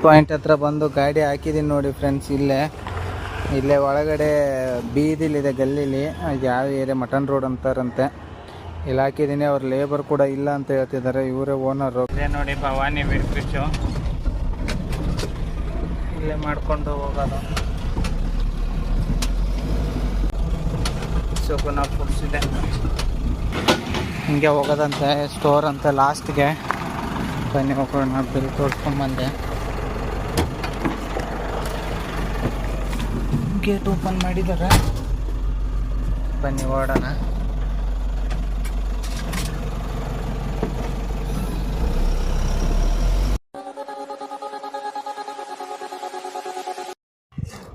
Point ಹತ್ರ ಬಂದು ಗಾಡಿ ಹಾಕಿದ್ದೀನಿ ನೋಡಿ ಫ್ರೆಂಡ್ಸ್. ಇಲ್ಲೇ ಒಳಗಡೆ ಬೀದಿಲಿದೆ ಗಲ್ಲೀಲಿ, ಯಾವ ಏರಿಯಾ ಮಟನ್ ರೋಡ್ ಅಂತಾರಂತೆ. ಇಲ್ಲಿ ಹಾಕಿದ್ದೀನಿ. ಅವ್ರ ಲೇಬರ್ ಕೂಡ ಇಲ್ಲ ಅಂತ ಹೇಳ್ತಿದ್ದಾರೆ, ಇವರೇ ಓನರು. ಇಲ್ಲೇ ನೋಡಿ ಭವಾನಿ ಬ್ರಿಡ್ಜು, ಇಲ್ಲೇ ಮಾಡ್ಕೊಂಡು ಹೋಗೋದು. ಸುಗುಣ ಫುಡ್ಸ್ ಇದೆ, ಹಿಂಗೆ ಹೋಗೋದಂತೆ ಸ್ಟೋರ್ ಅಂತ ಲಾಸ್ಟ್ಗೆ. ಬನ್ನಿ ಹೋಗೋಣ. ಬಿಲ್ ತೋರಿಸ್ಕೊಂಬಂದೆ. ಗೇಟ್ ಓಪನ್ ಮಾಡಿದ್ದಾರೆ, ಬನ್ನಿ ಓಡೋಣ.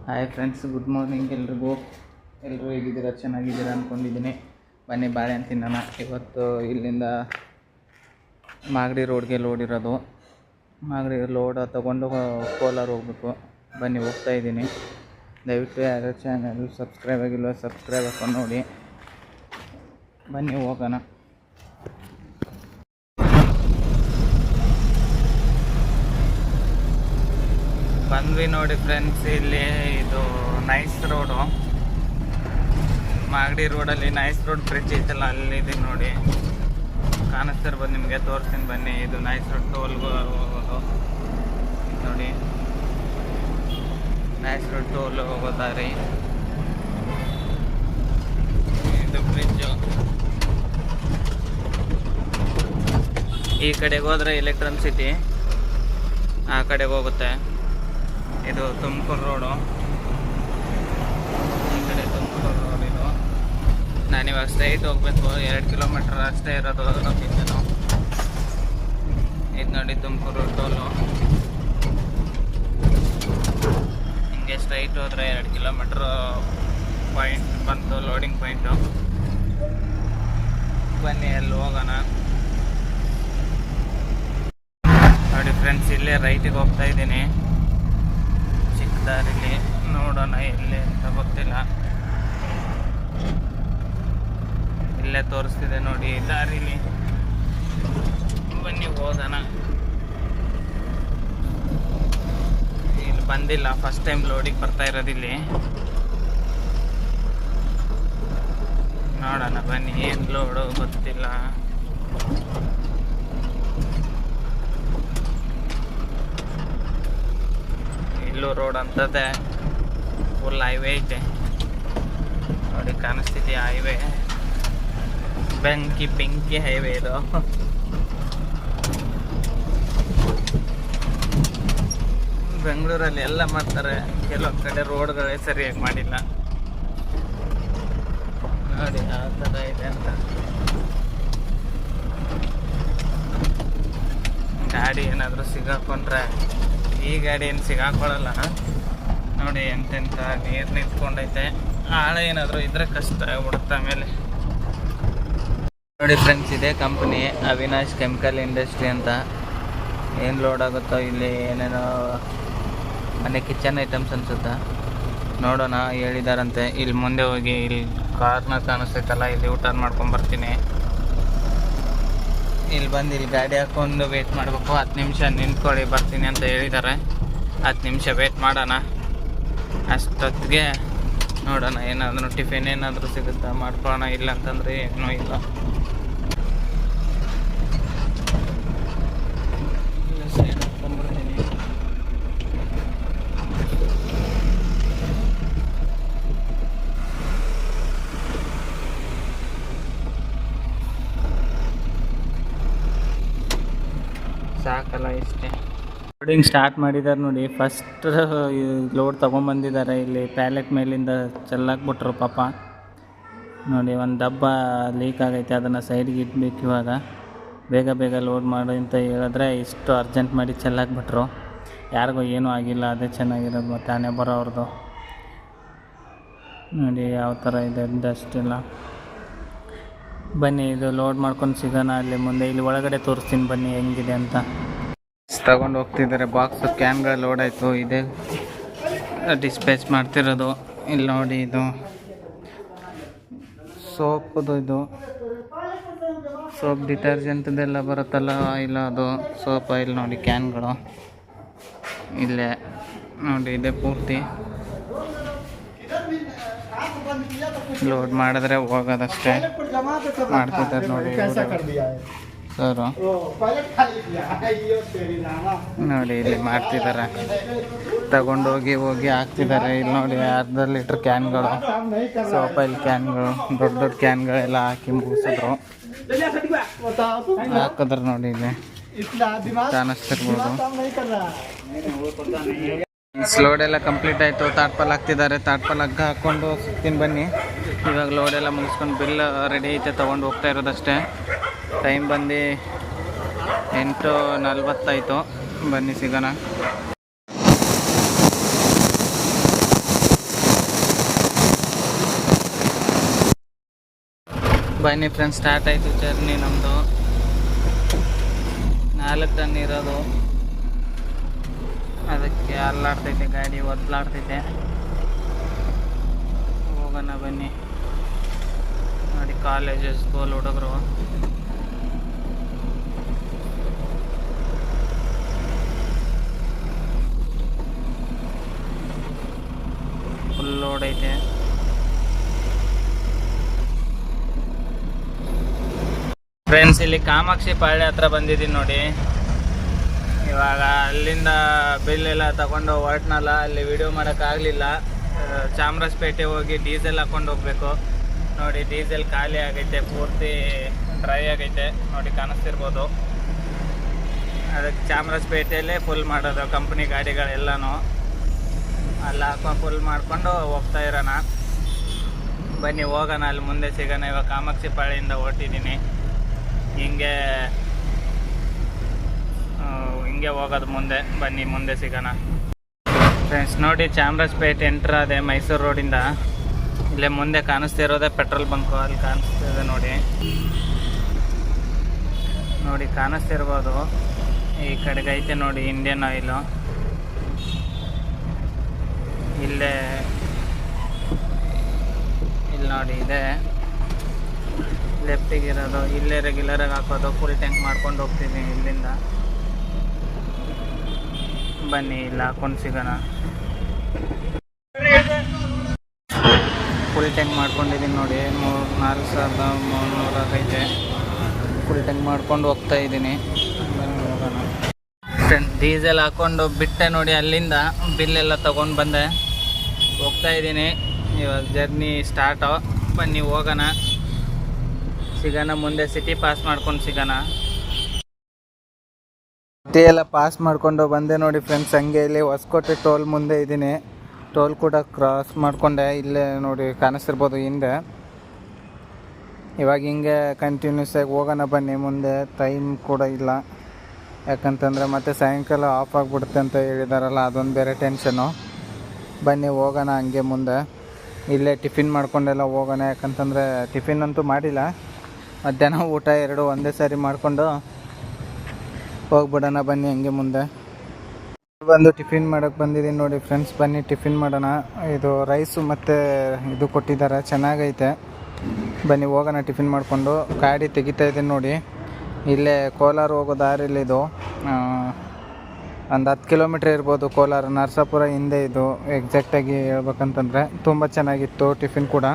ಹಾಯ್ ಫ್ರೆಂಡ್ಸ್, ಗುಡ್ ಮಾರ್ನಿಂಗ್ ಎಲ್ರಿಗೂ. ಎಲ್ಲರೂ ಹೇಗಿದ್ದೀರಾ? ಚೆನ್ನಾಗಿದ್ದೀರಾ ಅಂದ್ಕೊಂಡಿದ್ದೀನಿ. ಬನ್ನಿ ಬಾಳೆಹಣ್ಣು ತಿನ್ನೋಣ. ಇವತ್ತು ಇಲ್ಲಿಂದ ಮಾಗಡಿ ರೋಡ್ಗೆ ಲೋಡ್ ಇರೋದು. ಮಾಗಡಿ ಲೋಡ್ ತೊಗೊಂಡು ಕೋಲಾರ ಹೋಗ್ಬೇಕು. ಬನ್ನಿ ಹೋಗ್ತಾಯಿದ್ದೀನಿ. ದಯವಿಟ್ಟು ಯಾರು ಚಾನಲ್ ಸಬ್ಸ್ಕ್ರೈಬ್ ಆಗಿಲ್ವ ಸಬ್ಸ್ಕ್ರೈಬ್ ಹಾಕೊಂಡು ನೋಡಿ. ಬನ್ನಿ ಹೋಗೋಣ. ಬಂದ್ವಿ ನೋಡಿ ಫ್ರೆಂಡ್ಸ್. ಇಲ್ಲಿ ಇದು ನೈಸ್ ರೋಡು, ಮಾಗಡಿ ರೋಡಲ್ಲಿ ನೈಸ್ ರೋಡ್ ಬ್ರಿಡ್ಜ್ ಐತಲ್ಲ, ಅಲ್ಲಿದೆ ನೋಡಿ. ಕಾಣಿಸ್ತಿರ್ಬೋದು ನಿಮಗೆ, ತೋರಿಸ್ತೀನಿ ಬನ್ನಿ. ಇದು ನೈಸ್ ರೋಡ್ ಟೋಲ್ಗೆ ಹೋಗೋದು ನೋಡಿ. ನೈಸ್ ರೋಡ್ ಟೋಲ್ ಹೋಗೋ ದಾರಿ ಇದು ಬ್ರಿಡ್ಜು. ಈ ಕಡೆಗೆ ಹೋದರೆ ಎಲೆಕ್ಟ್ರಾನ್ ಸಿಟಿ, ಆ ಕಡೆಗೆ ಹೋಗುತ್ತೆ. ಇದು ತುಮಕೂರು ರೋಡು, ಈ ಕಡೆ ತುಮಕೂರು ರೋಡ್. ಇದು ನಾನಿವಾಗ ಸ್ಟ್ರೈಟ್ ಹೋಗ್ಬೇಕು, 2 ಕಿಲೋಮೀಟ್ರ್ ಅಷ್ಟೇ ಇರೋದು ಲೊಕೇಶನು. ಇದು ನೋಡಿ ತುಮಕೂರು ಟೋಲು. ಹಿಂಗೆ ಸ್ಟ್ರೈಟ್ ಹೋದರೆ 2 ಕಿಲೋಮೀಟ್ರ್ ಪಾಯಿಂಟ್ ಬಂತು, ಲೋಡಿಂಗ್ ಪಾಯಿಂಟು. ಬನ್ನಿ ಅಲ್ಲಿ ಹೋಗೋಣ. ನೋಡಿ ಫ್ರೆಂಡ್ಸ್, ಇಲ್ಲೇ ರೈಟಿಗೆ ಹೋಗ್ತಾ ಇದ್ದೀನಿ. ದಾರಿಲಿ ನೋಡೋಣ ಎಲ್ಲಿ ಅಂತ ಗೊತ್ತಿಲ್ಲ. ಇಲ್ಲೇ ತೋರಿಸ್ತಿದೆ ನೋಡಿ ದಾರಿಲಿ. ಬನ್ನಿ ಹೋಗೋಣ. ಇಲ್ಲಿ ಬಂದಿಲ್ಲ, ಫಸ್ಟ್ ಟೈಮ್ ಲೋಡಿಗೆ ಬರ್ತಾ ಇರೋದಿಲ್ಲಿ. ನೋಡೋಣ ಬನ್ನಿ, ಏನು ಲೋಡು ಗೊತ್ತಿಲ್ಲ. ಇಲ್ಲೂ ರೋಡ್ ಅಂತದೆ, ಫುಲ್ ಹೈವೇ ಐತೆ ನೋಡಿ, ಕಾಣಿಸ್ತಿದೆ ಹೈವೇ. ಬೆಂಕಿ ಹೈವೇ ಇದು. ಬೆಂಗಳೂರಲ್ಲಿ ಎಲ್ಲ ಮಾಡ್ತಾರೆ, ಕೆಲವೊಂದು ಕಡೆ ರೋಡ್ಗಳೇ ಸರಿಯಾಗಿ ಮಾಡಿಲ್ಲ ನೋಡಿ. ಆ ಥರ ಇದೆ ಅಂತ. ಗಾಡಿ ಏನಾದರೂ ಸಿಗಾಕೊಂಡ್ರೆ, ಈ ಗಾಡಿ ಏನು ಸಿಗಾಕೊಳ್ಳಲ್ಲ ನೋಡಿ. ಎಂತೆಂಥ ನೀರು ನಿಂತ್ಕೊಂಡೈತೆ. ಆಳ ಏನಾದರೂ ಇದ್ರೆ ಕಷ್ಟ ಹುಡುಕ್ತಾ ಮೇಲೆ ನೋಡಿ ಫ್ರೆಂಡ್ಸ್. ಇದೆ ಕಂಪ್ನಿ ಅವಿನಾಶ್ ಕೆಮಿಕಲ್ ಇಂಡಸ್ಟ್ರಿ ಅಂತ. ಏನು ಲೋಡ್ ಆಗುತ್ತೋ ಇಲ್ಲಿ, ಏನೇನೋ ಮನೆ ಕಿಚನ್ ಐಟಮ್ಸ್ ಅನ್ಸುತ್ತಾ. ನೋಡೋಣ, ಹೇಳಿದಾರಂತೆ. ಇಲ್ಲಿ ಮುಂದೆ ಹೋಗಿ, ಇಲ್ಲಿ ಕಾರ್ನರ್ ಕಾಣಿಸ್ತೈತಲ್ಲ, ಇಲ್ಲಿ ಊಟ ಮಾಡ್ಕೊಂಬರ್ತೀನಿ. ಇಲ್ಲಿ ಬಂದು ಇಲ್ಲಿ ಗಾಡಿ ಹಾಕ್ಕೊಂಡು ವೇಟ್ ಮಾಡಬೇಕು. 10 ನಿಮಿಷ ನಿಂತ್ಕೊಳ್ಳಿ, ಬರ್ತೀನಿ ಅಂತ ಹೇಳಿದ್ದಾರೆ. 10 ನಿಮಿಷ ವೇಟ್ ಮಾಡೋಣ. ಅಷ್ಟೊತ್ತಿಗೆ ನೋಡೋಣ, ಏನಾದರೂ ಟಿಫಿನ್ ಏನಾದರೂ ಸಿಗುತ್ತಾ ಮಾಡ್ಕೊಳ್ಳೋಣ. ಇಲ್ಲ ಅಂತಂದರೆ ಏನೂ ಇಲ್ಲ. ಸೈಡ್ ಹಾಕ್ಕೊಂಡ್ಬರ್ತೀನಿ. ಸಾಕಲ್ಲ ಇಷ್ಟೇ. ಲೋಡಿಂಗ್ ಸ್ಟಾರ್ಟ್ ಮಾಡಿದ್ದಾರೆ ನೋಡಿ. ಫಸ್ಟ್ ಲೋಡ್ ತೊಗೊಂಬಂದಿದ್ದಾರೆ. ಇಲ್ಲಿ ಪ್ಯಾಲೆಟ್ ಮೇಲಿಂದ ಚೆಲ್ಲಾಕ್ಬಿಟ್ರು ಪಾಪ ನೋಡಿ. ಒಂದು ಡಬ್ಬ ಲೀಕ್ ಆಗೈತೆ, ಅದನ್ನು ಸೈಡ್ಗೆ ಇಟ್ಬೇಕು. ಇವಾಗ ಬೇಗ ಲೋಡ್ ಮಾಡಿ ಅಂತ ಹೇಳಿದ್ರೆ ಇಷ್ಟು ಅರ್ಜೆಂಟ್ ಮಾಡಿ ಚೆಲ್ಲಾಕ್ಬಿಟ್ರು. ಯಾರಿಗೂ ಏನೂ ಆಗಿಲ್ಲ, ಅದೇ ಚೆನ್ನಾಗಿರೋದು. ಮತ್ತು ಆನೆ ಬರೋವ್ರದ್ದು ನೋಡಿ ಯಾವ ಥರ ಇದೆ ಡಸ್ಟ್ ಎಲ್ಲ. ಬನ್ನಿ, ಇದು ಲೋಡ್ ಮಾಡ್ಕೊಂಡು ಸಿಗೋಣ ಅಲ್ಲಿ ಮುಂದೆ. ಇಲ್ಲಿ ಒಳಗಡೆ ತೋರಿಸ್ತೀನಿ ಬನ್ನಿ ಹೆಂಗಿದೆ ಅಂತ. ತಗೊಂಡು ಹೋಗ್ತಿದ್ದಾರೆ ಬಾಕ್ಸು. ಕ್ಯಾನ್ಗಳು ಲೋಡ್ ಆಯಿತು. ಇದೆ ಡಿಸ್ಪ್ಯಾಚ್ ಮಾಡ್ತಿರೋದು. ಇಲ್ಲಿ ನೋಡಿ, ಇದು ಸೋಪದು, ಇದು ಸೋಪ್ ಡಿಟರ್ಜೆಂಟ್ದೆಲ್ಲ ಬರುತ್ತಲ್ಲ, ಆಯಿಲ್, ಅದು ಸೋಪ್ ಆಯಿಲ್ ನೋಡಿ ಕ್ಯಾನ್ಗಳು. ಇಲ್ಲೇ ನೋಡಿ, ಇದೆ ಪೂರ್ತಿ ಲೋಡ್ ಮಾಡಿದ್ರೆ ಹೋಗೋದಷ್ಟೇ ಮಾಡ್ತಿದ್ದಾರೆ ನೋಡಿ ಸರ್. ನೋಡಿ ಇಲ್ಲಿ ಮಾಡ್ತಿದ್ದಾರೆ, ತಗೊಂಡೋಗಿ ಹಾಕ್ತಿದ್ದಾರೆ. ಇಲ್ಲಿ ನೋಡಿ ಅರ್ಧ ಲೀಟ್ರ್ ಕ್ಯಾನ್ಗಳು, ಸೋಪೈಲ್ ಕ್ಯಾನ್ಗಳು, ದೊಡ್ಡ ದೊಡ್ಡ ಕ್ಯಾನ್ಗಳೆಲ್ಲ ಹಾಕಿ ಮುಗಿಸಿದ್ರು, ಹಾಕಿದ್ರು ನೋಡಿ. ಇಲ್ಲಿ ಕಾಣಿಸ್ತಿರ್ಬೋದು. ಲೋಡ್ ಎಲ್ಲ ಕಂಪ್ಲೀಟ್ ಆಯಿತು, ತಾಟ್ಪಾಲ್ ಹಾಕ್ತಿದ್ದಾರೆ. ತಾಟ್ಪಾಲ್ ಹಗ್ಗ ಹಾಕ್ಕೊಂಡು ಸಿಗ್ತೀನಿ ಬನ್ನಿ. ಇವಾಗ ಲೋಡ್ ಎಲ್ಲ ಮುಗಿಸ್ಕೊಂಡು ಬಿಲ್ ರೆಡಿ ಐತೆ, ತೊಗೊಂಡು ಹೋಗ್ತಾ ಇರೋದಷ್ಟೇ. ಟೈಮ್ ಬಂದು 8:40 ಬನ್ನಿ ಸಿಗೋಣ. ಬನ್ನಿ ಫ್ರೆಂಡ್ಸ್, ಸ್ಟಾರ್ಟ್ ಆಯಿತು ಜರ್ನಿ ನಮ್ಮದು. 4 ಟನ್ ಇರೋದು, ಅದಕ್ಕೆ ಅಲ್ಲಾಡ್ತೈತೆ ಗಾಡಿ, ಒದ್ಲಾಡ್ತೈತೆ. ಹೋಗೋಣ ಬನ್ನಿ. ನೋಡಿ ಕಾಲೇಜ್ ಸ್ಕೂಲ್ ಹುಡುಗರು. ಫುಲ್ ಲೋಡ್ ಐತೆ. ಫ್ರೆಂಡ್ಸ್, ಇಲ್ಲಿ ಕಾಮಾಕ್ಷಿ ಪಾಳ್ಯ ಹತ್ರ ಬಂದಿದ್ದೀನಿ ನೋಡಿ. ಇವಾಗ ಅಲ್ಲಿಂದ ಬಿಲ್ ಎಲ್ಲ ತಗೊಂಡು ಹೊರಟ್ನಲ್ಲ, ಅಲ್ಲಿ ವಿಡಿಯೋ ಮಾಡೋಕ್ಕಾಗಲಿಲ್ಲ. ಚಾಮರಾಜಪೇಟೆ ಹೋಗಿ ಡೀಸೆಲ್ ಹಾಕ್ಕೊಂಡು ಹೋಗ್ಬೇಕು. ನೋಡಿ ಡೀಸೆಲ್ ಖಾಲಿ ಆಗೈತೆ, ಪೂರ್ತಿ ಡ್ರೈ ಆಗೈತೆ ನೋಡಿ, ಕಾಣಿಸ್ತಿರ್ಬೋದು. ಅದಕ್ಕೆ ಚಾಮರಾಜಪೇಟೆಯಲ್ಲೇ ಫುಲ್ ಮಾಡೋದು ಕಂಪ್ನಿ ಗಾಡಿಗಳೆಲ್ಲನೂ. ಅಲ್ಲಿ ಹಾಕೊಂಡು ಫುಲ್ ಮಾಡಿಕೊಂಡು ಹೋಗ್ತಾ ಇರೋಣ. ಬನ್ನಿ ಹೋಗೋಣ, ಅಲ್ಲಿ ಮುಂದೆ ಸಿಗೋಣ. ಇವಾಗ ಕಾಮಾಕ್ಷಿ ಪಾಳ್ಯದಿಂದ ಹೊರಟಿದ್ದೀನಿ. ಹಿಂಗೆ ಹೋಗೋದು ಮುಂದೆ. ಬನ್ನಿ ಮುಂದೆ ಸಿಗೋಣ. ಫ್ರೆಂಡ್ಸ್ ನೋಡಿ, ಚಾಮರಾಜಪೇಟೆ ಎಂಟ್ರ್ ಅದೇ ಮೈಸೂರು ರೋಡಿಂದ. ಇಲ್ಲೇ ಮುಂದೆ ಕಾಣಿಸ್ತಿರೋದೇ ಪೆಟ್ರೋಲ್ ಬಂಕು, ಅಲ್ಲಿ ಕಾಣಿಸ್ತಿದೆ ನೋಡಿ. ನೋಡಿ ಕಾಣಿಸ್ತಿರ್ಬೋದು. ಈ ಕಡೆಗೆ ಐತೆ ನೋಡಿ ಇಂಡಿಯನ್ ಆಯಿಲು. ಇಲ್ಲಿ ನೋಡಿ ಇದೆ ಲೆಫ್ಟಿಗೆ ಇರೋದು. ಇಲ್ಲೇ ರೆಗ್ಯುಲರಾಗಿ ಹಾಕೋದು. ಫುಲ್ ಟ್ಯಾಂಕ್ ಮಾಡ್ಕೊಂಡು ಹೋಗ್ತೀನಿ ಇಲ್ಲಿಂದ. ಬನ್ನಿ ಇಲ್ಲಿ ಹಾಕೊಂಡು ಸಿಗೋಣ. ಫುಲ್ ಟ್ಯಾಂಕ್ ಮಾಡ್ಕೊಂಡಿದ್ದೀನಿ ನೋಡಿ. 4,300 ಆಗೈತೆ. ಫುಲ್ ಟ್ಯಾಂಕ್ ಮಾಡ್ಕೊಂಡು ಹೋಗ್ತಾ ಇದ್ದೀನಿ. ಬನ್ನಿ ಹೋಗೋಣ. ಫ್ರೆಂಡ್ಸ್, ಡೀಸೆಲ್ ಹಾಕ್ಕೊಂಡು ಬಿಟ್ಟೆ ನೋಡಿ. ಅಲ್ಲಿಂದ ಬಿಲ್ಲೆಲ್ಲ ತೊಗೊಂಡು ಬಂದೆ, ಹೋಗ್ತಾ ಇದ್ದೀನಿ. ಇವಾಗ ಜರ್ನಿ ಸ್ಟಾರ್ಟು. ಬನ್ನಿ ಹೋಗೋಣ, ಸಿಗೋಣ ಮುಂದೆ. ಸಿಟಿ ಪಾಸ್ ಮಾಡ್ಕೊಂಡು ಸಿಗೋಣ. ಸಿಟಿ ಎಲ್ಲ ಪಾಸ್ ಮಾಡ್ಕೊಂಡು ಬಂದೆ ನೋಡಿ ಫ್ರೆಂಡ್ಸ್. ಹಂಗೆ ಇಲ್ಲಿ ಹೊಸಕೋಟೆ ಟೋಲ್ ಮುಂದೆ ಇದ್ದೀನಿ. ಟೋಲ್ ಕೂಡ ಕ್ರಾಸ್ ಮಾಡಿಕೊಂಡೆ. ಇಲ್ಲೇ ನೋಡಿ ಕಾಣಿಸ್ತಿರ್ಬೋದು ಹಿಂದೆ. ಇವಾಗ ಹಿಂಗೆ ಕಂಟಿನ್ಯೂಸ್ ಆಗಿ ಹೋಗೋಣ ಬನ್ನಿ ಮುಂದೆ. ಟೈಮ್ ಕೂಡ ಇಲ್ಲ, ಯಾಕಂತಂದರೆ ಮತ್ತೆ ಸಾಯಂಕಾಲ ಆಫ್ ಆಗಿಬಿಡುತ್ತೆ ಅಂತ ಹೇಳಿದಾರಲ್ಲ, ಅದೊಂದು ಬೇರೆ ಟೆನ್ಷನು. ಬನ್ನಿ ಹೋಗೋಣ ಹಂಗೆ ಮುಂದೆ. ಇಲ್ಲೇ ಟಿಫಿನ್ ಮಾಡ್ಕೊಂಡೆಲ್ಲ ಹೋಗೋಣ, ಯಾಕಂತಂದರೆ ಟಿಫಿನ್ ಅಂತೂ ಮಾಡಿಲ್ಲ. ಮಧ್ಯಾಹ್ನ ಊಟ 2 ಒಂದೇ ಸಾರಿ ಮಾಡಿಕೊಂಡು ಹೋಗ್ಬಿಡೋಣ. ಬನ್ನಿ ಹಂಗೆ ಮುಂದೆ ಬಂದು ಟಿಫಿನ್ ಮಾಡೋಕ್ಕೆ ಬಂದಿದ್ದೀನಿ ನೋಡಿ ಫ್ರೆಂಡ್ಸ್. ಬನ್ನಿ ಟಿಫಿನ್ ಮಾಡೋಣ. ಇದು ರೈಸು ಮತ್ತು ಇದು ಕೊಟ್ಟಿದ್ದಾರೆ, ಚೆನ್ನಾಗೈತೆ. ಬನ್ನಿ ಹೋಗೋಣ ಟಿಫಿನ್ ಮಾಡಿಕೊಂಡು. ಗಾಡಿ ತೆಗಿತಾ ಇದ್ದೀನಿ ನೋಡಿ. ಇಲ್ಲೇ ಕೋಲಾರ ಹೋಗೋ ದಾರಿಲಿದು. ಒಂದು 10 ಕಿಲೋಮೀಟ್ರ್ ಇರ್ಬೋದು ಕೋಲಾರ. ನರಸಾಪುರ ಹಿಂದೆ ಇದು ಎಕ್ಸಾಕ್ಟಾಗಿ ಹೇಳ್ಬೇಕಂತಂದರೆ. ತುಂಬ ಚೆನ್ನಾಗಿತ್ತು ಟಿಫಿನ್ ಕೂಡ.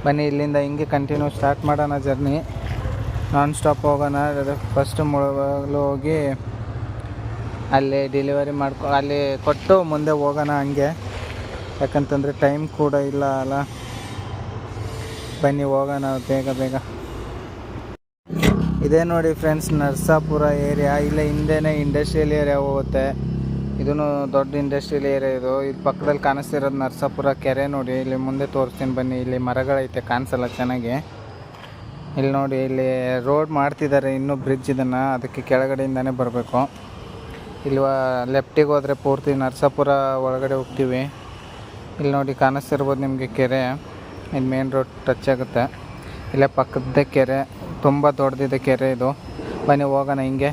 ಬನ್ನಿ ಇಲ್ಲಿಂದ ಹಿಂಗೆ ಕಂಟಿನ್ಯೂ ಸ್ಟಾರ್ಟ್ ಮಾಡೋಣ ಜರ್ನಿ. ನಾನ್ ಸ್ಟಾಪ್ ಹೋಗೋಣ. ಫಸ್ಟ್ ಮುಳಬಾಗಿಲು ಹೋಗಿ ಅಲ್ಲಿ ಡೆಲಿವರಿ ಅಲ್ಲಿ ಕೊಟ್ಟು ಮುಂದೆ ಹೋಗೋಣ ಹಂಗೆ, ಯಾಕಂತಂದರೆ ಟೈಮ್ ಕೂಡ ಇಲ್ಲ ಅಲ್ಲ. ಬನ್ನಿ ಹೋಗೋಣ ಬೇಗ. ಇದೇ ನೋಡಿ ಫ್ರೆಂಡ್ಸ್ ನರಸಾಪುರ ಏರಿಯಾ. ಇಲ್ಲೇ ಹಿಂದೆನೇ ಇಂಡಸ್ಟ್ರಿಯಲ್ ಏರಿಯಾ ಹೋಗುತ್ತೆ. ಇದೂ ದೊಡ್ಡ ಇಂಡಸ್ಟ್ರಿಯಲ್ ಏರಿಯಾ ಇದು. ಇಲ್ಲಿ ಪಕ್ಕದಲ್ಲಿ ಕಾಣಿಸ್ತಿರೋದು ನರಸಾಪುರ ಕೆರೆ ನೋಡಿ. ಇಲ್ಲಿ ಮುಂದೆ ತೋರಿಸ್ತೀನಿ ಬನ್ನಿ. ಇಲ್ಲಿ ಮರಗಳೈತೆ, ಕಾಣಿಸಲ್ಲ ಚೆನ್ನಾಗಿ. ಇಲ್ಲಿ ನೋಡಿ, ಇಲ್ಲಿ ರೋಡ್ ಮಾಡ್ತಿದ್ದಾರೆ ಇನ್ನೂ, ಬ್ರಿಡ್ಜ್ ಇದನ್ನು. ಅದಕ್ಕೆ ಕೆಳಗಡೆಯಿಂದನೇ ಬರಬೇಕು. ಇಲ್ಲಿ ಲೆಫ್ಟಿಗೆ ಹೋದರೆ ಪೂರ್ತಿ ನರಸಾಪುರ ಒಳಗಡೆ ಹೋಗ್ತೀವಿ. ಇಲ್ಲಿ ನೋಡಿ ಕಾಣಿಸ್ತಿರ್ಬೋದು ನಿಮಗೆ ಕೆರೆ. ಇದು ಮೇನ್ ರೋಡ್ ಟಚ್ ಆಗುತ್ತೆ. ಇಲ್ಲೇ ಪಕ್ಕದ ಕೆರೆ, ತುಂಬ ದೊಡ್ಡದಿದೆ ಕೆರೆ ಇದು. ಬನ್ನಿ ಹೋಗೋಣ ಹಿಂಗೆ.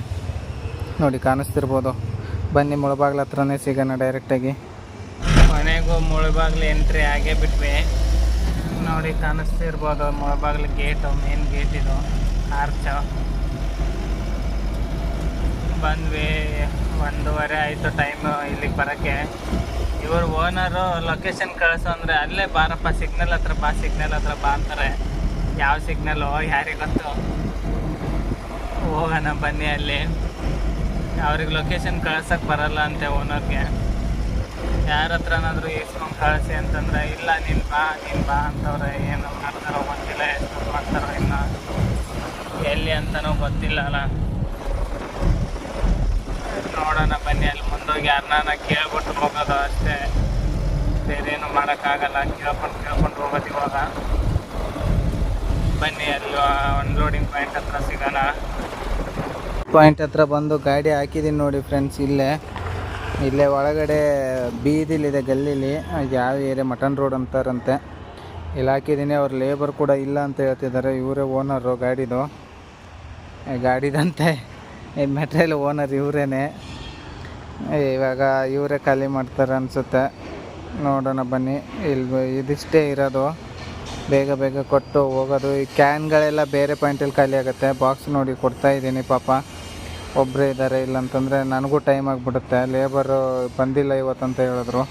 ನೋಡಿ ಕಾಣಿಸ್ತಿರ್ಬೋದು. ಬನ್ನಿ ಮುಳಬಾಗ್ಲ ಹತ್ರನೇ ಸಿಗೋಣ ಡೈರೆಕ್ಟಾಗಿ. ಮನೆಗೂ ಮುಳಬಾಗ್ಲು ಎಂಟ್ರಿ ಆಗೇ ಬಿಟ್ವಿ ನೋಡಿ. ಕಾಣಿಸ್ತಿರ್ಬೋದು ಮುಳಬಾಗ್ಲು ಗೇಟು, ಮೇನ್ ಗೇಟ್ ಇದು, ಆರ್ಚು. ಬಂದ್ವಿ. 1:30 ಆಯಿತು ಟೈಮು ಇಲ್ಲಿಗೆ ಬರೋಕ್ಕೆ. ಇವರು ಓನರು ಲೊಕೇಶನ್ ಕಳಿಸು ಅಂದರೆ ಅಲ್ಲೇ ಬಾರಪ್ಪ, ಸಿಗ್ನಲ್ ಹತ್ರ ಬಾ ಅಂತಾರೆ. ಯಾವ ಸಿಗ್ನಲ್ಲು ಯಾರಿಗೆ ಗೊತ್ತು. ಹೋಗೋಣ ಬನ್ನಿ. ಅಲ್ಲಿ ಅವ್ರಿಗೆ ಲೊಕೇಶನ್ ಕಳ್ಸೋಕ್ಕೆ ಬರಲ್ಲ ಅಂತೆ ಓನರ್ಗೆ. ಯಾರ ಹತ್ರನಾದರೂ ಇಸ್ಕೊಂಡು ಕಳಿಸಿ ಅಂತಂದರೆ ಇಲ್ಲ ನೀನು ಬಾ ಅಂತವ್ರೆ. ಏನು ಮಾಡ್ತಾರೋ ಗೊತ್ತಿಲ್ಲ, ಎಷ್ಟು ಮಾಡ್ತಾರೋ ಇನ್ನು ಎಲ್ಲಿ ಅಂತನೂ ಗೊತ್ತಿಲ್ಲ ಅಲ್ಲ. ನೋಡೋಣ ಬನ್ನಿ. ಅಲ್ಲಿ ಮುಂದೋಗಿ ಯಾರನ್ನ ಕೇಳ್ಬಿಟ್ಟು ಹೋಗೋದು ಅಷ್ಟೇ, ಬೇರೇನು ಮಾಡೋಕ್ಕಾಗಲ್ಲ. ಕೇಳ್ಕೊಂಡು ಹೋಗೋದು ಇವಾಗ. ಬನ್ನಿ, ಅಲ್ಲಿ ಅನ್ಲೋಡಿಂಗ್ ಪಾಯಿಂಟ್ ಹತ್ರ ಸಿಗೋಣ. ಪಾಯಿಂಟ್ ಹತ್ರ ಬಂದು ಗಾಡಿ ಹಾಕಿದ್ದೀನಿ ನೋಡಿ ಫ್ರೆಂಡ್ಸ್. ಇಲ್ಲೇ ಒಳಗಡೆ ಬೀದಿಲಿದೆ, ಗಲ್ಲೀಲಿ. ಯಾವ ಏರಿಯಾ, ಮಟನ್ ರೋಡ್ ಅಂತಾರಂತೆ. ಇಲ್ಲಿ ಹಾಕಿದ್ದೀನಿ. ಅವ್ರ ಲೇಬರ್ ಕೂಡ ಇಲ್ಲ ಅಂತ ಹೇಳ್ತಿದ್ದಾರೆ. ಇವರೇ ಓನರು ಗಾಡಿದಂತೆ. ಮೆಟೀರಿಯಲ್ ಓನರ್ ಇವರೇನೆ. ಇವಾಗ ಇವರೇ ಖಾಲಿ ಮಾಡ್ತಾರೆ ಅನಿಸುತ್ತೆ. ನೋಡೋಣ ಬನ್ನಿ. ಇದಿಷ್ಟೇ ಇರೋದು, ಬೇಗ ಕೊಟ್ಟು ಹೋಗೋದು. ಈ ಕ್ಯಾನ್ಗಳೆಲ್ಲ ಬೇರೆ ಪಾಯಿಂಟಲ್ಲಿ ಖಾಲಿ ಆಗುತ್ತೆ. ಬಾಕ್ಸ್ ನೋಡಿ ಕೊಡ್ತಾಯಿದ್ದೀನಿ. ಪಾಪ ಒಬ್ಬರೇ ಇದ್ದಾರೆ, ಇಲ್ಲಂತಂದರೆ ನನಗೂ ಟೈಮ್ ಆಗಿಬಿಡುತ್ತೆ. ಲೇಬರು ಬಂದಿಲ್ಲ ಇವತ್ತಂತ ಹೇಳಿದ್ರು.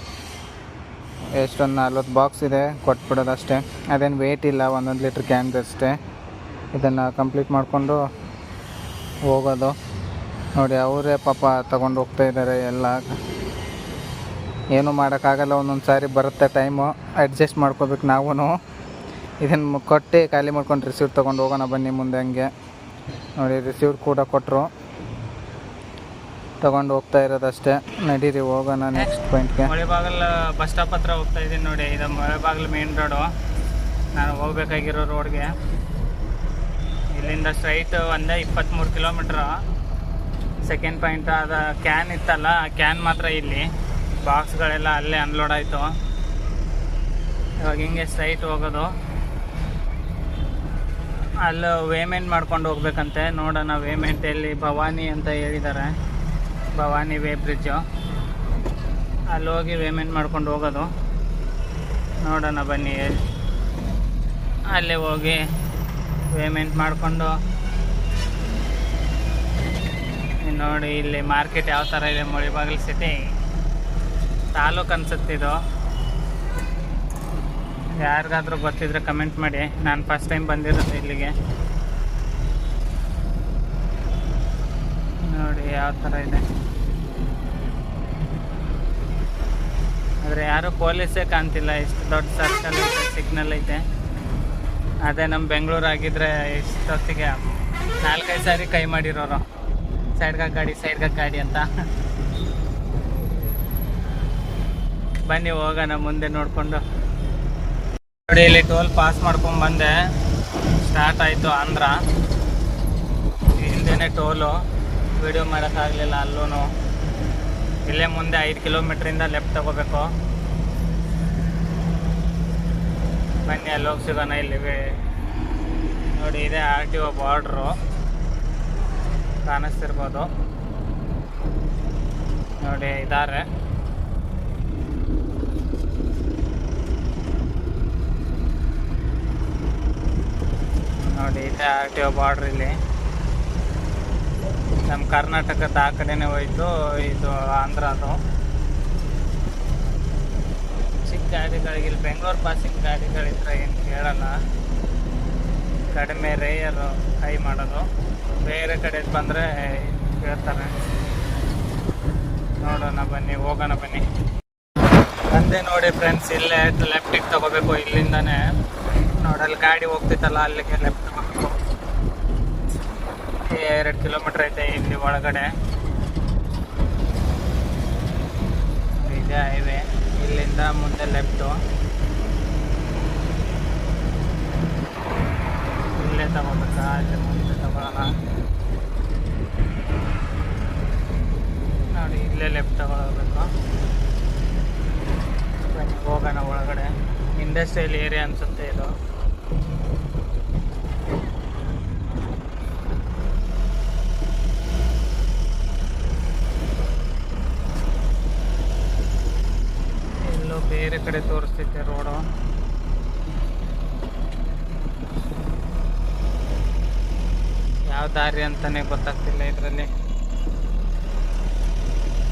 ಎಷ್ಟೊಂದು 40 ಬಾಕ್ಸ್ ಇದೆ, ಕೊಟ್ಬಿಡೋದು ಅಷ್ಟೇ. ಅದೇನು ವೇಟ್ ಇಲ್ಲ, 1 ಲೀಟ್ರ್ ಕ್ಯಾನ್ದಷ್ಟೇ. ಇದನ್ನು ಕಂಪ್ಲೀಟ್ ಮಾಡಿಕೊಂಡು ಹೋಗೋದು. ನೋಡಿ ಅವರೇ ಪಾಪ ತಗೊಂಡು ಹೋಗ್ತಾಯಿದ್ದಾರೆ ಎಲ್ಲ. ಏನೂ ಮಾಡೋಕ್ಕಾಗಲ್ಲ, ಒಂದೊಂದು ಸಾರಿ ಬರುತ್ತೆ ಟೈಮು, ಅಡ್ಜಸ್ಟ್ ಮಾಡ್ಕೋಬೇಕು ನಾವು. ಇದನ್ನು ಕೊಟ್ಟು ಖಾಲಿ ಮಾಡ್ಕೊಂಡು ರಿಸೀವ್ಟ್ ತೊಗೊಂಡು ಹೋಗೋಣ ಬನ್ನಿ ಮುಂದೆ. ಹಂಗೆ ನೋಡಿ ರಿಸೀವ್ಟ್ ಕೂಡ ಕೊಟ್ಟರು, ತೊಗೊಂಡು ಹೋಗ್ತಾ ಇರೋದಷ್ಟೇ. ನಡೀರಿ ಹೋಗೋಣ ನೆಕ್ಸ್ಟ್ ಪಾಯಿಂಟ್ಗೆ. ಮುಳಬಾಗಿಲು ಬಸ್ ಸ್ಟಾಪ್ ಹತ್ರ ಹೋಗ್ತಾ ಇದ್ದೀನಿ ನೋಡಿ. ಇದು ಮುಳಬಾಗಿಲು ಮೇನ್ ರೋಡು, ನಾನು ಹೋಗ್ಬೇಕಾಗಿರೋ ರೋಡ್ಗೆ. ಇಲ್ಲಿಂದ ಸ್ಟ್ರೈಟ್ ಒಂದೇ 23 ಕಿಲೋಮೀಟ್ರು. ಸೆಕೆಂಡ್ ಪಾಯಿಂಟ್ ಅದು ಕ್ಯಾನ್ ಇತ್ತಲ್ಲ, ಆ ಕ್ಯಾನ್ ಮಾತ್ರ ಇಲ್ಲಿ. ಬಾಕ್ಸ್ಗಳೆಲ್ಲ ಅಲ್ಲೇ ಅನ್ಲೋಡ್ ಆಯಿತು. ಇವಾಗ ಹಿಂಗೆ ಸ್ಟ್ರೈಟ್ ಹೋಗೋದು. ಅಲ್ಲಿ ವೇಮೆಂಟ್ ಮಾಡ್ಕೊಂಡು ಹೋಗ್ಬೇಕಂತೆ. ನೋಡೋಣ ವೇಮೆಂಟಲ್ಲಿ ಭವಾನಿ ಅಂತ ಹೇಳಿದ್ದಾರೆ, ಭವಾನಿ ವೇ ಬ್ರಿಡ್ಜು. ಅಲ್ಲಿ ಹೋಗಿ ವೇಮೆಂಟ್ ಮಾಡ್ಕೊಂಡು ಹೋಗೋದು. ನೋಡೋಣ ಬನ್ನಿ. ಅಲ್ಲೇ ಹೋಗಿ ವೇಮೆಂಟ್ ಮಾಡಿಕೊಂಡು ನೋಡಿ. ಇಲ್ಲಿ ಮಾರ್ಕೆಟ್ ಯಾವ ಥರ ಇದೆ, ಮುಳಬಾಗಿಲು ಸಿಟಿ ತಾಲೂಕು ಅನ್ಸುತ್ತಿದ್ದು. ಯಾರಿಗಾದ್ರೂ ಗೊತ್ತಿದ್ರೆ ಕಮೆಂಟ್ ಮಾಡಿ. ನಾನು ಫಸ್ಟ್ ಟೈಮ್ ಬಂದಿರೋದು ಇಲ್ಲಿಗೆ. ನೋಡಿ ಯಾವ ಥರ ಇದೆ. ಆದರೆ ಯಾರೂ ಪೊಲೀಸೇ ಕಾಣ್ತಿಲ್ಲ. ಇಷ್ಟು ದೊಡ್ಡ ಸರ್ಕಲ್ ಐತೆ, ಸಿಗ್ನಲ್ ಐತೆ. ಅದೇ ನಮ್ಮ ಬೆಂಗಳೂರು ಆಗಿದ್ದರೆ ಇಷ್ಟೊತ್ತಿಗೆ 4-5 ಸಾರಿ ಕೈ ಮಾಡಿರೋರು, ಸೈಡ್ಗೆ ಗಾಡಿ ಅಂತ. ಬನ್ನಿ ಹೋಗೋಣ ಮುಂದೆ ನೋಡಿಕೊಂಡು. ನೋಡಿ ಇಲ್ಲಿ ಟೋಲ್ ಪಾಸ್ ಮಾಡ್ಕೊಂಡು ಬಂದೆ. ಸ್ಟಾರ್ಟ್ ಆಯಿತು ಆಂಧ್ರ. ಹಿಂದೆನೇ ಟೋಲು, ವಿಡಿಯೋ ಮಾಡೋಕ್ಕಾಗಲಿಲ್ಲ ಅಲ್ಲೂ. ಇಲ್ಲೇ ಮುಂದೆ 5 ಕಿಲೋಮೀಟ್ರಿಂದ ಲೆಫ್ಟ್ ತಗೋಬೇಕು. ಬನ್ನಿ ಅಲ್ಲಿ ಹೋಗಿ ಸಿಗೋಣ. ಇಲ್ಲಿ ನೋಡಿ ಇದೆ RTO ಬಾರ್ಡ್ರು, ಕಾಣಿಸ್ತಿರ್ಬೋದು ನೋಡಿ, ಇದ್ದಾರೆ. ನೋಡಿ ಇದೆ RTO ಬಾರ್ಡ್ರ್. ಇಲ್ಲಿ ನಮ್ಮ ಕರ್ನಾಟಕದ ಆ ಕಡೆನೇ ಹೋಯ್ತು, ಇದು ಆಂಧ್ರದು. ಚಿಕ್ಕ ಗಾಡಿಗಳಿಗೆ ಇಲ್ಲಿ ಬೆಂಗಳೂರು ಪಾಸಿಂಗ್ ಗಾಡಿಗಳಿದ್ರೆ ಏನು ಕೇಳಲ್ಲ, ಕಡಿಮೆ ರೇಯರು ಹೈ ಮಾಡೋದು. ಬೇರೆ ಕಡೆ ಬಂದರೆ ಕೇಳ್ತಾರೆ. ನೋಡೋಣ ಬನ್ನಿ, ಹೋಗೋಣ ಬನ್ನಿ. ಬಂದೆ ನೋಡಿ ಫ್ರೆಂಡ್ಸ್. ಇಲ್ಲೇ ಲೆಫ್ಟಿಗೆ ತಗೋಬೇಕು ಇಲ್ಲಿಂದಾನೆ. ನೋಡಲ್ಲಿ ಗಾಡಿ ಹೋಗ್ತಿತ್ತಲ್ಲ, ಅಲ್ಲಿಗೆ ಲೆಫ್ಟ್ ತಗೋಬೇಕು. 2 ಕಿಲೋಮೀಟ್ರ್ ಐತೆ ಇಲ್ಲಿ ಒಳಗಡೆ. ಇದೆ ಹೈವೇ. ಇಲ್ಲಿಂದ ಮುಂದೆ ಲೆಫ್ಟು. ಇಲ್ಲೇ ತಗೋಬೇಕಾ, ಇಲ್ಲಿ ಮುಂದೆ ತಗೊಳ್ಳೋಣ. ನೋಡಿ ಇಲ್ಲೇ ಲೆಫ್ಟ್ ತಗೊಳ್ಬೇಕು. ಬನ್ನಿ ಹೋಗೋಣ ಒಳಗಡೆ. ಇಂಡಸ್ಟ್ರಿಯಲ್ ಏರಿಯಾ ಅನಿಸುತ್ತೆ ಇದು. ಎಲ್ಲೋ ಬೇರೆ ಕಡೆ ತೋರಿಸ್ತೈತೆ ರೋಡು. ಯಾವ ದಾರಿ ಅಂತಾನೆ ಗೊತ್ತಾಗ್ತಿಲ್ಲ ಇದರಲ್ಲಿ.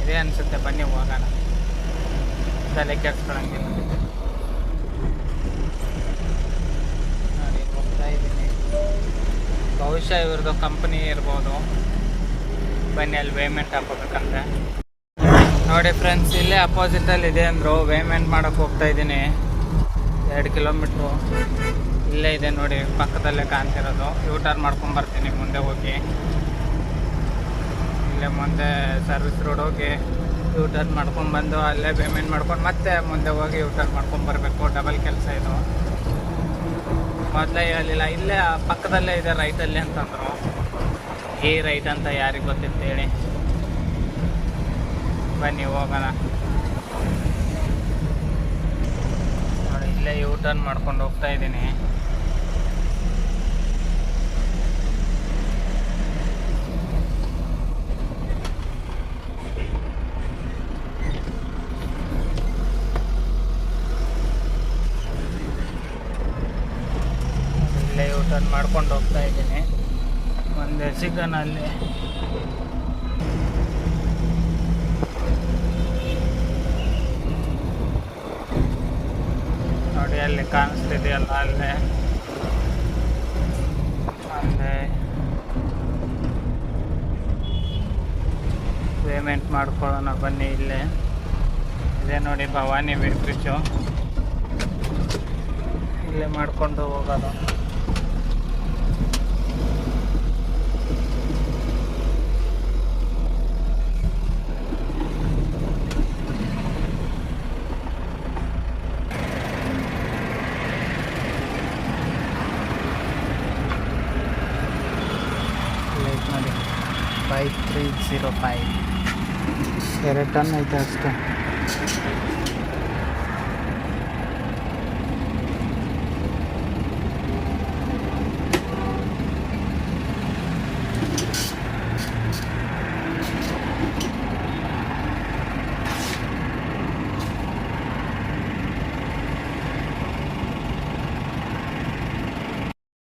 ಇದೆ ಅನಿಸುತ್ತೆ. ಬನ್ನಿ ಹೋಗೋಣ, ತಲೆ ಕೆಡ್ಸ್ಕೊಳಂಗಿಲ್ಲ. ನೋಡಿ ಹೋಗ್ತಾ ಇದ್ದೀನಿ. ಬಹುಶಃ ಇವ್ರದ್ದು ಕಂಪ್ನಿ ಇರ್ಬೋದು. ಬನ್ನಿ ಅಲ್ಲಿ ಪೇಮೆಂಟ್ ಹಾಕೋಬೇಕಂತೆ. ನೋಡಿ ಫ್ರೆಂಡ್ಸ್, ಇಲ್ಲೇ ಅಪೋಸಿಟಲ್ಲಿ ಇದೆ ಅಂದರು. ಪೇಮೆಂಟ್ ಮಾಡೋಕ್ಕೆ ಹೋಗ್ತಾ ಇದ್ದೀನಿ. 2 ಕಿಲೋಮೀಟ್ರು ಇಲ್ಲೇ ಇದೆ ನೋಡಿ, ಪಕ್ಕದಲ್ಲೇ ಕಾಣ್ತಿರೋದು. ಯೂಟರ್ನ್ ಮಾಡ್ಕೊಂಬರ್ತೀನಿ ಮುಂದೆ ಹೋಗಿ. ಇಲ್ಲೇ ಮುಂದೆ ಸರ್ವಿಸ್ ರೋಡ್ ಹೋಗಿ ಯೂಟರ್ನ್ ಮಾಡ್ಕೊಂಡ್ಬಂದು ಅಲ್ಲೇ ಪೇಮೆಂಟ್ ಮಾಡ್ಕೊಂಡು ಮತ್ತೆ ಮುಂದೆ ಹೋಗಿ ಯೂಟರ್ನ್ ಮಾಡ್ಕೊಂಬರ್ಬೇಕು. ಡಬಲ್ ಕೆಲಸ ಇದು. ಮೊದಲೇ ಹೇಳಲಿಲ್ಲ, ಇಲ್ಲೇ ಪಕ್ಕದಲ್ಲೇ ಇದೆ ರೈಟಲ್ಲಿ ಅಂತಂದರು. ಈ ರೈಟ್ ಅಂತ ಯಾರಿಗೆ ಗೊತ್ತಿತ್ತು ಹೇಳಿ. ಬನ್ನಿ ಹೋಗೋಣ. ನೋಡಿ ಇಲ್ಲೇ ಯೂಟರ್ನ್ ಮಾಡ್ಕೊಂಡು ಹೋಗ್ತಾ ಇದ್ದೀನಿ. ಇಲ್ಲೇ ಯೂಟರ್ನ್ ಮಾಡ್ಕೊಂಡು ಹೋಗ್ತಾ ಇದ್ದೀನಿ. ಒಂದೇ ಸಿಗೋಣ ಅಲ್ಲಿ. ನೋಡಿ ಅಲ್ಲಿ ಕಾಣಿಸ್ತಿದೆಯಲ್ಲ, ಅಲ್ಲೇ ಅಲ್ಲೇ ಪೇಮೆಂಟ್ ಮಾಡ್ಕೊಳ್ಳೋಣ ಬನ್ನಿ. ಇಲ್ಲೇ ಇದೆ ನೋಡಿ ಭವಾನಿ ಬ್ರಿಡ್ಜು. ಇಲ್ಲೇ ಮಾಡಿಕೊಂಡು ಹೋಗೋದು. ನೋಡಿ 5305 2 ಟನ್ ಐತೆ ಅಷ್ಟೇ.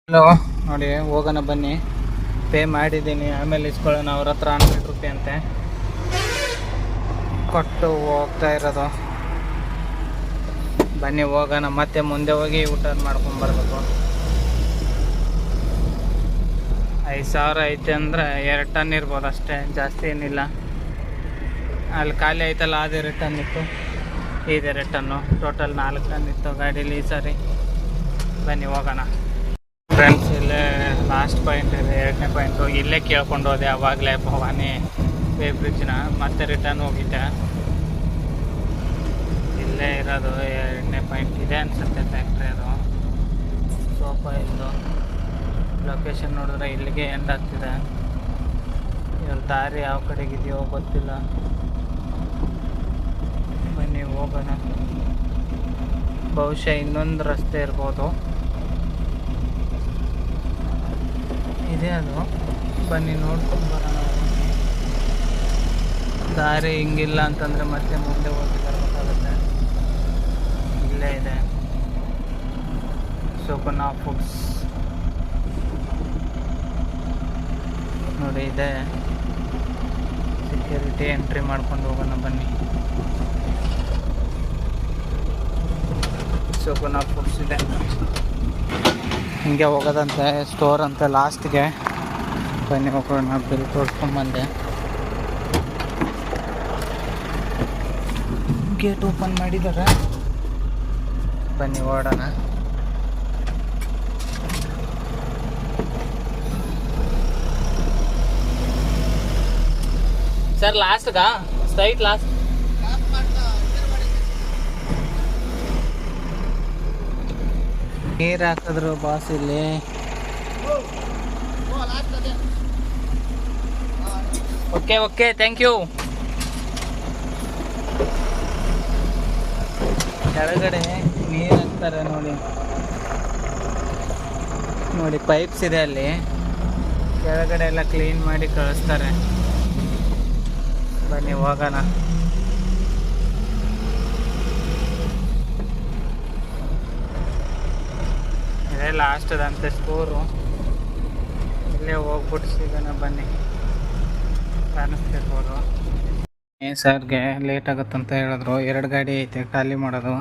ಹಲೋ, ನೋಡಿ ಹೋಗೋಣ ಬನ್ನಿ. ಪೇ ಮಾಡಿದ್ದೀನಿ, ಆಮೇಲೆ ಇಸ್ಕೊಳ್ಳೋಣ. ಅವ್ರ ಹತ್ರ 100 ರೂಪಾಯಿ ಅಂತೆ ಕೊಟ್ಟು ಹೋಗ್ತಾ ಇರೋದು. ಬನ್ನಿ ಹೋಗೋಣ. ಮತ್ತೆ ಮುಂದೆ ಹೋಗಿ ಊಟರ್ ಮಾಡ್ಕೊಂಬರ್ಬೇಕು. 5,000 ಐತೆ ಅಂದರೆ 2 ಟನ್ ಇರ್ಬೋದು ಅಷ್ಟೇ, ಜಾಸ್ತಿ ಏನಿಲ್ಲ. ಅಲ್ಲಿ ಖಾಲಿ ಆಯ್ತಲ್ಲ, ಅದು 2 ಟನ್ ಇತ್ತು, ಇದು 2 ಟನ್ನು, ಟೋಟಲ್ 4 ಟನ್ ಇತ್ತು ಗಾಡೀಲಿ ಈ ಸಾರಿ. ಬನ್ನಿ ಹೋಗೋಣ ಫ್ರೆಂಡ್ಸ್. ಇಲ್ಲೇ ಲಾಸ್ಟ್ ಪಾಯಿಂಟ್ ಇದೆ, 2ನೇ ಪಾಯಿಂಟು. ಇಲ್ಲೇ ಕೇಳ್ಕೊಂಡು ಹೋದೆ ಆವಾಗಲೇ ಭವಾನಿ ಬ್ರಿಡ್ಜ್ನ. ಮತ್ತೆ ರಿಟರ್ನ್ ಹೋಗಿದ್ದೆ. ಇಲ್ಲೇ ಇರೋದು 2ನೇ ಪಾಯಿಂಟ್ ಇದೆ ಅನಿಸುತ್ತೆ ಫ್ಯಾಕ್ಟ್ರಿ. ಅದು ಸೋಫಾ ಇದ್ದು ಲೊಕೇಶನ್ ನೋಡಿದ್ರೆ ಇಲ್ಲಿಗೆ ಎಂಡ್ ಆಗ್ತಿದೆ. ಇವ್ರ ದಾರಿ ಯಾವ ಕಡೆಗಿದೆಯೋ ಗೊತ್ತಿಲ್ಲ. ಬನ್ನಿ ಹೋಗೋಣ. ಬಹುಶಃ ಇನ್ನೊಂದು ರಸ್ತೆ ಇರ್ಬೋದು, ಇದೆ ಅದು. ಬನ್ನಿ ನೋಡ್ಕೊಂಡು ಬರೋಣ. ದಾರಿ ಹಿಂಗಿಲ್ಲ ಅಂತಂದರೆ ಮತ್ತೆ ಮುಂದೆ ಹೋಗಿ ಬರಬೇಕಾಗುತ್ತೆ. ಇಲ್ಲೇ ಇದೆ ಸುಗುಣ ಫುಡ್ಸ್ ನೋಡಿ, ಇದೆ ಸೆಕ್ಯೂರಿಟಿ. ಎಂಟ್ರಿ ಮಾಡ್ಕೊಂಡು ಹೋಗೋಣ ಬನ್ನಿ. ಸುಗುಣ ಫುಡ್ಸ್ ಇದೆ. ಹಿಂಗೆ ಹೋಗೋದಂತೆ, ಸ್ಟೋರ್ ಅಂತ ಲಾಸ್ಟ್ಗೆ. ಬನ್ನಿ ಹೋಗೋಣ. ಬಿಲ್ ತೋರಿಸ್ಕೊಂಬಂದೆ. ಗೇಟ್ ಓಪನ್ ಮಾಡಿದ್ದಾರೆ. ಬನ್ನಿ ಓಡೋಣ. ಸರ್ ಲಾಸ್ಟ್ಗಾ ಸ್ಟ್ರೈಟ್ ಲಾಸ್ಟ್. ನೀರು ಹಾಕಿದ್ರು ಬಾಸ್ ಇಲ್ಲಿ. Okay okay, thank you. ಕೆಳಗಡೆ ನೀರು ಹಾಕ್ತಾರೆ ನೋಡಿ, ನೋಡಿ ಪೈಪ್ಸ್ ಇದೆ ಅಲ್ಲಿ. ಕೆಳಗಡೆ ಎಲ್ಲ ಕ್ಲೀನ್ ಮಾಡಿ ಕಳಿಸ್ತಾರೆ. ಬನ್ನಿ ಹೋಗೋಣ. ಇದೇ ಲಾಸ್ಟ್ದಂತೆ ಸ್ಟೋರು. ಇಲ್ಲೇ ಹೋಗ್ಬಿಟ್ಟು ಸಿಗೋಣ ಬನ್ನಿ. ಕಾಣಿಸ್ತಿರ್ಬೋದು. ಸರ್ಗೆ ಲೇಟ್ ಆಗುತ್ತಂತ ಹೇಳಿದ್ರು. 2 ಗಾಡಿ ಐತೆ ಖಾಲಿ ಮಾಡೋದು.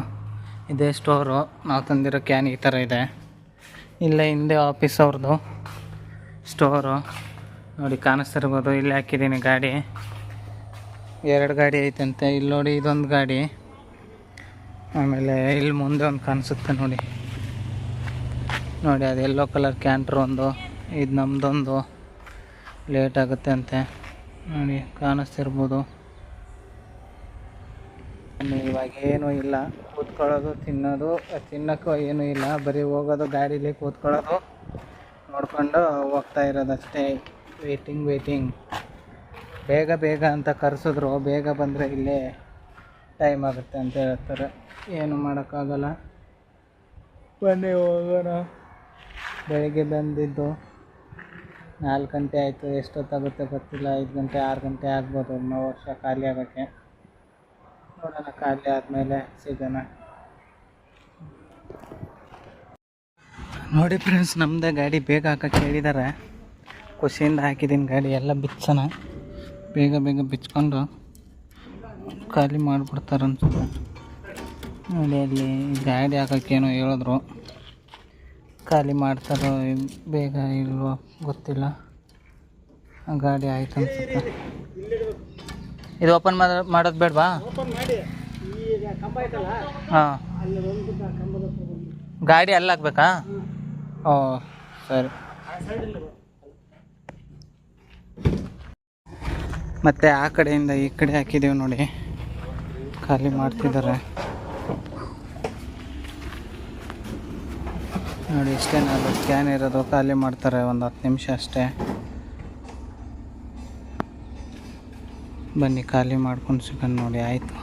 ಇದೇ ಸ್ಟೋರು. ನಾವು ತಂದಿರೋ ಕ್ಯಾನ್ ಈ ಥರ ಇದೆ. ಇಲ್ಲೇ ಹಿಂದೆ ಆಫೀಸ್ ಅವ್ರದ್ದು ಸ್ಟೋರು ನೋಡಿ ಕಾಣಿಸ್ತಿರ್ಬೋದು. ಇಲ್ಲಿ ಹಾಕಿದ್ದೀನಿ ಗಾಡಿ. 2 ಗಾಡಿ ಐತಂತೆ. ಇಲ್ಲಿ ನೋಡಿ ಇದೊಂದು ಗಾಡಿ, ಆಮೇಲೆ ಇಲ್ಲಿ ಮುಂದೆ ಒಂದು ಕಾಣಿಸುತ್ತೆ ನೋಡಿ. ಅದು ಯೆಲ್ಲೋ ಕಲರ್ ಕ್ಯಾಂಟ್ರ್ ಒಂದು, ಇದು ನಮ್ಮದೊಂದು. ಲೇಟ್ ಆಗುತ್ತೆ ಅಂತೆ ನೋಡಿ, ಕಾಣಿಸ್ತಿರ್ಬೋದು. ಇವಾಗ ಏನೂ ಇಲ್ಲ, ಕೂತ್ಕೊಳ್ಳೋದು ತಿನ್ನೋಕ್ಕೂ ಏನೂ ಇಲ್ಲ. ಬರೀ ಹೋಗೋದು ಗಾಡೀಲಿ ಕೂತ್ಕೊಳ್ಳೋದು, ನೋಡ್ಕೊಂಡು ಹೋಗ್ತಾ ಇರೋದಷ್ಟೇ. ವೇಟಿಂಗ್. ಬೇಗ ಅಂತ ಕರೆಸಿದ್ರು, ಬೇಗ ಬಂದರೆ ಇಲ್ಲೇ ಟೈಮ್ ಆಗುತ್ತೆ ಅಂತ ಹೇಳ್ತಾರೆ. ಏನು ಮಾಡೋಕ್ಕಾಗಲ್ಲ. ಬನ್ನಿ ಹೋಗೋಣ. ಬೆಳಿಗ್ಗೆ ಬಂದಿದ್ದು 4 ಗಂಟೆ ಆಯಿತು. ಎಷ್ಟೊತ್ತಾಗುತ್ತೆ ಗೊತ್ತಿಲ್ಲ. 5 ಗಂಟೆ 6 ಗಂಟೆ ಆಗ್ಬೋದು ಇನ್ನೂ ವರ್ಷ ಖಾಲಿ ಆಗೋಕ್ಕೆ. ನೋಡೋಣ, ಖಾಲಿ ಆದಮೇಲೆ ಸಿಗೋಣ. ನೋಡಿ ಫ್ರೆಂಡ್ಸ್, ನಮ್ಮದೇ ಗಾಡಿ ಬೇಗ ಹಾಕೋಕ್ಕೆ ಹೇಳಿದ್ದಾರೆ. ಖುಷಿಯಿಂದ ಹಾಕಿದ್ದೀನಿ ಗಾಡಿ. ಎಲ್ಲ ಬಿಚ್ಚೋಣ, ಬೇಗ ಬಿಚ್ಕೊಂಡು ಖಾಲಿ ಮಾಡಿಬಿಡ್ತಾರೆ ಅನ್ಸುತ್ತೆ ನೋಡಿ. ಅಲ್ಲಿ ಗಾಡಿ ಹಾಕೋಕ್ಕೇನೋ ಹೇಳಿದ್ರು, ಖಾಲಿ ಮಾಡ್ತಾರೋ ಬೇಗ ಇಲ್ವೋ ಗೊತ್ತಿಲ್ಲ. ಗಾಡಿ ಆಯ್ತು ಅನ್ಸುತ್ತೆ. ಇದು ಓಪನ್ ಮಾಡೋದು ಬೇಡವಾ? ಹಾಂ, ಗಾಡಿ ಅಲ್ಲಿ ಹಾಕ್ಬೇಕಾ? ಓ ಸರಿ. ಮತ್ತು ಆ ಕಡೆಯಿಂದ ಈ ಕಡೆ ಹಾಕಿದ್ದೀವಿ ನೋಡಿ, ಖಾಲಿ ಮಾಡ್ತಿದ್ದಾರೆ ನೋಡಿ. ಇಷ್ಟೇ ನಾನು ಕ್ಯಾನ್ ಇರೋದು, ಖಾಲಿ ಮಾಡ್ತಾರೆ. ಒಂದು 10 ನಿಮಿಷ ಅಷ್ಟೇ. ಬನ್ನಿ ಖಾಲಿ ಮಾಡ್ಕೊಂಡು ಸಿಗೋಣ ನೋಡಿ. ಆಯಿತು.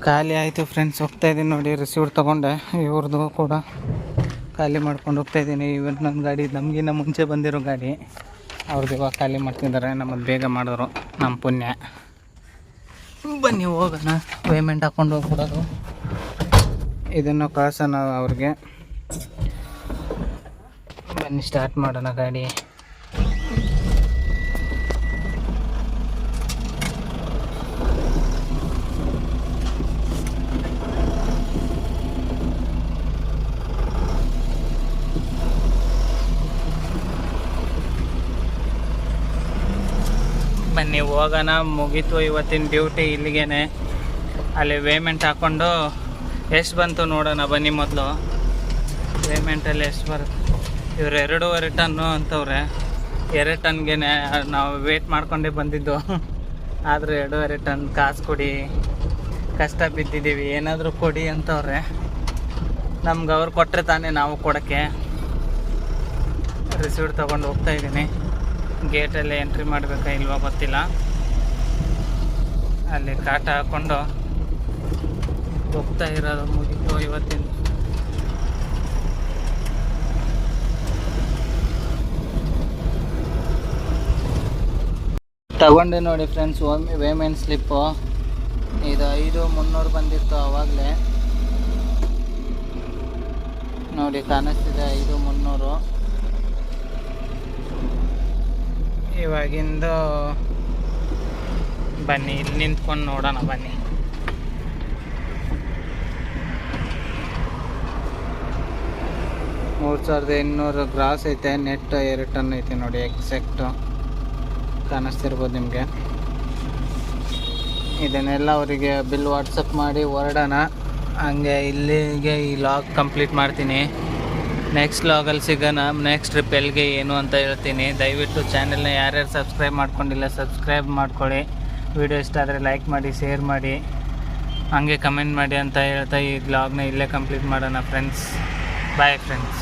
ಖಾಲಿ ಆಯಿತು ಫ್ರೆಂಡ್ಸ್. ಹೋಗ್ತಾಯಿದ್ದೀನಿ ನೋಡಿ. ರಿಸೀವ್ಡ್ ತೊಗೊಂಡೆ. ಇವ್ರದ್ದು ಕೂಡ ಖಾಲಿ ಮಾಡ್ಕೊಂಡು ಹೋಗ್ತಾಯಿದ್ದೀನಿ. ಇವತ್ತು ನನ್ನ ಗಾಡಿ ನಮಗಿನ್ನ ಮುಂಚೆ ಬಂದಿರೋ ಗಾಡಿ, ಅವ್ರದ್ದು ಇವಾಗ ಖಾಲಿ ಮಾಡ್ತಿದ್ದಾರೆ. ನಮ್ಮದು ಬೇಗ ಮಾಡಿದ್ರು, ನಮ್ಮ ಪುಣ್ಯ. ಬನ್ನಿ ಹೋಗೋಣ. ಪೇಮೆಂಟ್ ಹಾಕ್ಕೊಂಡು ಹೋಗ್ಬಿಡೋದು. ಇದನ್ನು ಕಳ್ಸೋಣ ಅವ್ರಿಗೆ. ಬನ್ನಿ ಸ್ಟಾರ್ಟ್ ಮಾಡೋಣ ಗಾಡಿ. ಬನ್ನಿ ಹೋಗೋಣ. ಮುಗೀತು ಇವತ್ತಿನ ಡ್ಯೂಟಿ ಇಲ್ಲಿಗೇನೆ. ಅಲ್ಲಿ ಪೇಮೆಂಟ್ ಹಾಕ್ಕೊಂಡು ಎಷ್ಟು ಬಂತು ನೋಡೋಣ ಬನ್ನಿ. ಮೊದಲು ಪೇಮೆಂಟಲ್ಲಿ ಎಷ್ಟು ಬರುತ್ತೆ. ಇವರು 2.5 ಟನ್ನು ಅಂತವ್ರೆ. 2 ಟನ್ಗೆ ನಾವು ವೇಟ್ ಮಾಡ್ಕೊಂಡೇ ಬಂದಿದ್ದು. ಆದರೆ 2.5 ಟನ್ ಕಾಸು ಕೊಡಿ, ಕಷ್ಟ ಬಿದ್ದಿದ್ದೀವಿ, ಏನಾದರೂ ಕೊಡಿ ಅಂತವ್ರೆ. ನಮ್ಗೆ ಅವ್ರು ಕೊಟ್ಟರೆ ತಾನೇ ನಾವು ಕೊಡೋಕ್ಕೆ. ರಿಸೀವ್ಡ್ ತೊಗೊಂಡು ಹೋಗ್ತಾಯಿದ್ದೀನಿ. ಗೇಟಲ್ಲಿ ಎಂಟ್ರಿ ಮಾಡಬೇಕಾ ಇಲ್ವಾ ಗೊತ್ತಿಲ್ಲ. ಅಲ್ಲಿ ಕಾಟ ಹಾಕ್ಕೊಂಡು ಹೋಗ್ತಾ ಇರೋದು. ಮುಗೀತು ಇವತ್ತಿನ. ತಗೊಂಡೆ ನೋಡಿ ಫ್ರೆಂಡ್ಸ್ ಪೇಮೆಂಟ್ ಸ್ಲಿಪ್ಪು. ಇದು 5,300 ಬಂದಿತ್ತು ಆವಾಗಲೇ ನೋಡಿ, ಕಾಣಿಸ್ತಿದೆ 5,300. ಇವಾಗಿಂದು ಬನ್ನಿ ಇಲ್ಲಿ ನಿಂತ್ಕೊಂಡು ನೋಡೋಣ ಬನ್ನಿ. $3,800 ಗ್ರಾಸ್ ಐತೆ. ನೆಟ್ 2 ಟನ್ ಐತೆ ನೋಡಿ. ಎಕ್ಸಾಕ್ಟು ಕಾಣಿಸ್ತಿರ್ಬೋದು ನಿಮಗೆ. ಇದನ್ನೆಲ್ಲ ಅವರಿಗೆ ಬಿಲ್ ವಾಟ್ಸಪ್ ಮಾಡಿ ಹೊರಡೋಣ. ಹಂಗೆ ಇಲ್ಲಿಗೆ ಈ ಲಾಗ್ ಕಂಪ್ಲೀಟ್ ಮಾಡ್ತೀನಿ. ನೆಕ್ಸ್ಟ್ ಲಾಗಲ್ಲಿ ಸಿಗೋಣ. ನೆಕ್ಸ್ಟ್ ಟ್ರಿಪ್ ಎಲ್ಲಿಗೆ ಏನು ಅಂತ ಹೇಳ್ತೀನಿ. ದಯವಿಟ್ಟು ಚಾನೆಲ್ನ ಯಾರ್ಯಾರು ಸಬ್ಸ್ಕ್ರೈಬ್ ಮಾಡ್ಕೊಂಡಿಲ್ಲ ಸಬ್ಸ್ಕ್ರೈಬ್ ಮಾಡ್ಕೊಳ್ಳಿ. ವಿಡಿಯೋ ಇಷ್ಟ ಆದರೆ ಲೈಕ್ ಮಾಡಿ, ಶೇರ್ ಮಾಡಿ, ಹಾಗೆ ಕಮೆಂಟ್ ಮಾಡಿ ಅಂತ ಹೇಳ್ತಾ ಈ ಬ್ಲಾಗ್ನ ಇಲ್ಲೇ ಕಂಪ್ಲೀಟ್ ಮಾಡೋಣ ಫ್ರೆಂಡ್ಸ್. Bye friends.